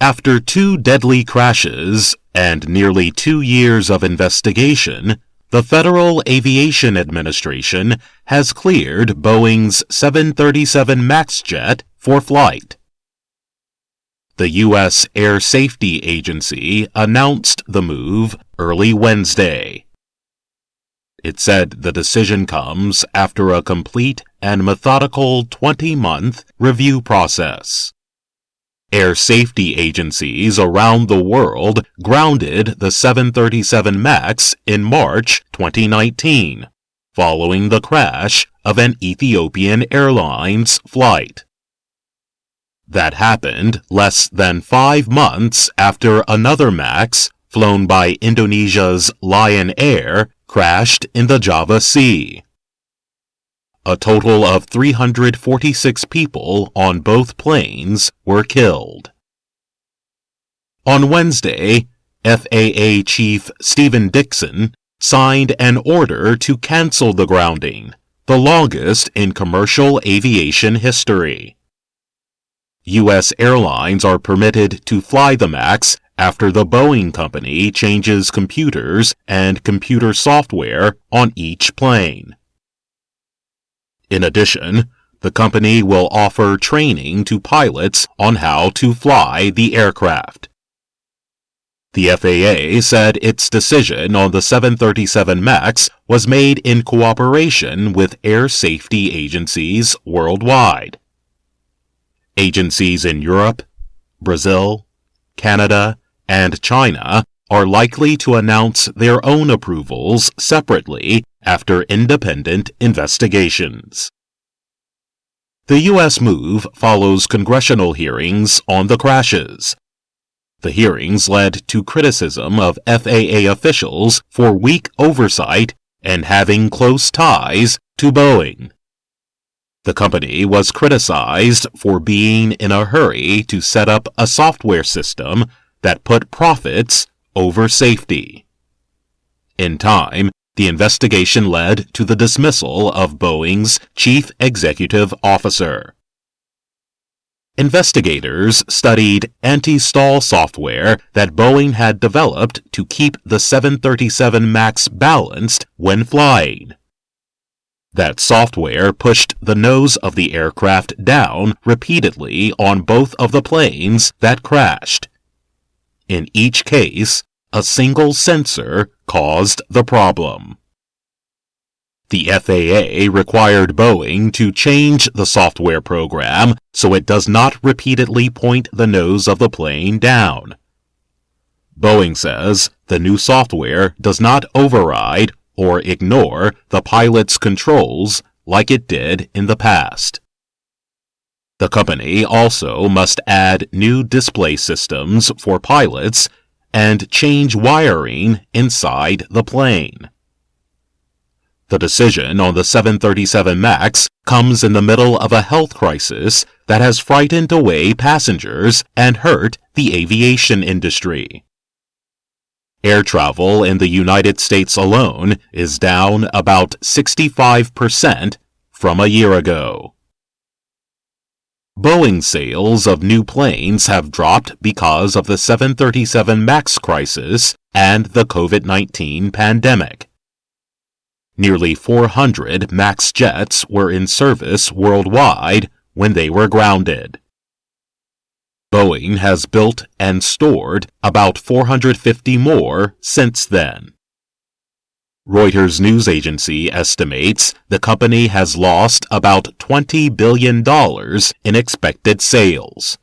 After 2 deadly crashes and nearly 2 years of investigation, the Federal Aviation Administration has cleared Boeing's 737 MAX jet for flight. The U.S. Air Safety Agency announced the move early Wednesday. It said the decision comes after a complete and methodical 20-month review process. Air safety agencies around the world grounded the 737 MAX in March 2019, following the crash of an Ethiopian Airlines flight. That happened less than 5 months after another MAX, flown by Indonesia's Lion Air, crashed in the Java Sea. A total of 346 people on both planes were killed. On Wednesday, FAA Chief Stephen Dickson signed an order to cancel the grounding, the longest in commercial aviation history. U.S. airlines are permitted to fly the MAX after the Boeing company changes computers and computer software on each plane. In addition, the company will offer training to pilots on how to fly the aircraft. The FAA said its decision on the 737 MAX was made in cooperation with air safety agencies worldwide. Agencies in Europe, Brazil, Canada, and China are likely to announce their own approvals separately after independent investigations. The U.S. move follows congressional hearings on the crashes. The hearings led to criticism of FAA officials for weak oversight and having close ties to Boeing. The company was criticized for being in a hurry to set up a software system that put profits over safety. In time, the investigation led to the dismissal of Boeing's chief executive officer. Investigators studied anti-stall software that Boeing had developed to keep the 737 MAX balanced when flying. That software pushed the nose of the aircraft down repeatedly on both of the planes that crashed. In each case, a single sensor caused the problem. The FAA required Boeing to change the software program so it does not repeatedly point the nose of the plane down. Boeing says the new software does not override or ignore the pilot's controls like it did in the past. The company also must add new display systems for pilots and change wiring inside the plane. The decision on the 737 MAX comes in the middle of a health crisis that has frightened away passengers and hurt the aviation industry. Air travel in the United States alone is down about 65% from a year ago. Boeing sales of new planes have dropped because of the 737 MAX crisis and the COVID-19 pandemic. Nearly 400 MAX jets were in service worldwide when they were grounded. Boeing has built and stored about 450 more since then. Reuters news agency estimates the company has lost about $20 billion in expected sales.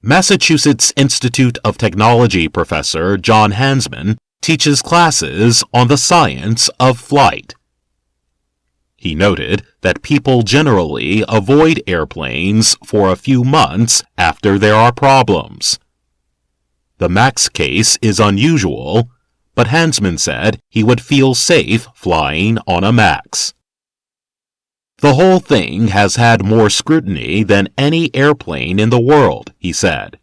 Massachusetts Institute of Technology professor John Hansman teaches classes on the science of flight. He noted that people generally avoid airplanes for a few months after there are problems. The MAX case is unusual, but Hansman said he would feel safe flying on a MAX. The whole thing has had more scrutiny than any airplane in the world, he said.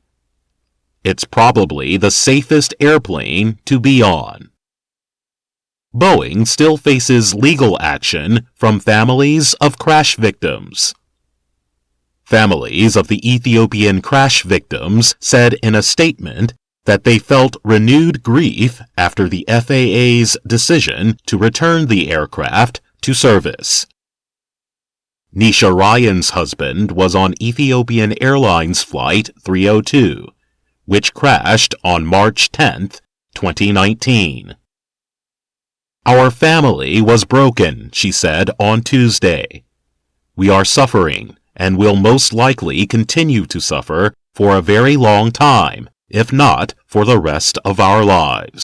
It's probably the safest airplane to be on. Boeing still faces legal action from families of crash victims. Families of the Ethiopian crash victims said in a statement that they felt renewed grief after the FAA's decision to return the aircraft to service. Nisha Ryan's husband was on Ethiopian Airlines Flight 302, which crashed on March 10, 2019. Our family was broken, she said on Tuesday. We are suffering and will most likely continue to suffer for a very long time, if not for the rest of our lives.